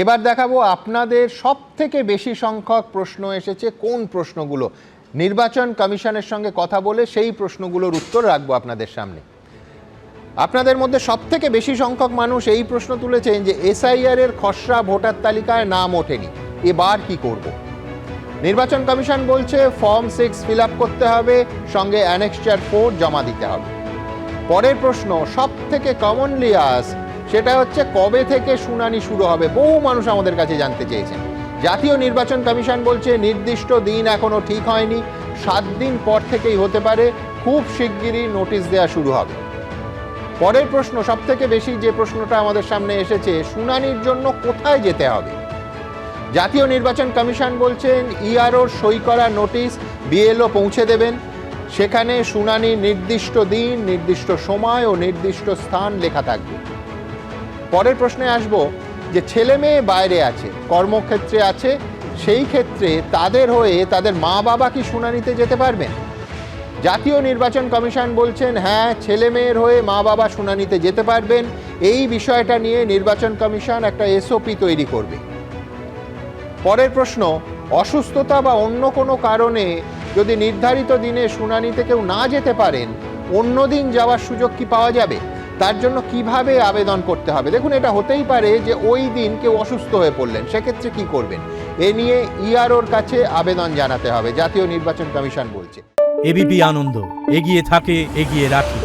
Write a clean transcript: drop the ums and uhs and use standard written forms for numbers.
এবার দেখাবো আপনাদের সব থেকে বেশি সংখ্যক প্রশ্ন এসেছে কোন প্রশ্নগুলো। নির্বাচন কমিশনের সঙ্গে কথা বলে সেই প্রশ্নগুলোর উত্তর রাখবো আপনাদের সামনে। আপনাদের মধ্যে সব থেকে বেশি সংখ্যক মানুষ এই প্রশ্ন তুলেছেন যে এসআইআর এর খসড়া ভোটার তালিকায় নাম ওঠেনি, এবার কি করব। নির্বাচন কমিশন বলছে ফর্ম 6 ফিল আপ করতে হবে, সঙ্গে অ্যানেক্সচার 4 জমা দিতে হবে। পরের প্রশ্ন সব থেকে কমনলি সেটা হচ্ছে কবে থেকে শুনানি শুরু হবে। বহু মানুষ আমাদের কাছে জানতে চেয়েছেন। জাতীয় নির্বাচন কমিশন বলছে নির্দিষ্ট দিন এখনো ঠিক হয়নি, 7 দিন পর থেকেই হতে পারে, খুব শিগগিরই নোটিশ দেওয়া শুরু হবে। পরের প্রশ্ন সব থেকে বেশি যে প্রশ্নটা আমাদের সামনে এসেছে, শুনানির জন্য কোথায় যেতে হবে। জাতীয় নির্বাচন কমিশন বলছেন ইআরওর সই করা নোটিশ বিএলও পৌঁছে দেবেন, সেখানে শুনানির নির্দিষ্ট দিন, নির্দিষ্ট সময় ও নির্দিষ্ট স্থান লেখা থাকবে। পরের প্রশ্নে আসব যে ছেলে মেয়ে বাইরে আছে, কর্মক্ষেত্রে আছে, সেই ক্ষেত্রে তাদের হয়ে তাদের মা বাবা কি শুনানিতে যেতে পারবেন। জাতীয় নির্বাচন কমিশন বলছেন হ্যাঁ, ছেলে মেয়ের হয়ে মা বাবা শুনানিতে যেতে পারবেন। এই বিষয়টা নিয়ে নির্বাচন কমিশন একটা এসওপি তৈরি করবে। পরের প্রশ্ন অসুস্থতা বা অন্য কোনো কারণে যদি নির্ধারিত দিনে শুনানিতে কেউ না যেতে পারেন, অন্য দিন যাওয়ার সুযোগ কি পাওয়া যাবে, তার জন্য কিভাবে আবেদন করতে হবে। দেখুন, এটা হতেই পারে যে ওই দিন কেউ অসুস্থ হয়ে পড়লেন, সেক্ষেত্রে কি করবেন, এ নিয়ে ইআরওর কাছে আবেদন জানাতে হবে, জাতীয় নির্বাচন কমিশন বলছে। এবিপি আনন্দ, এগিয়ে থাকে, এগিয়ে রাখে।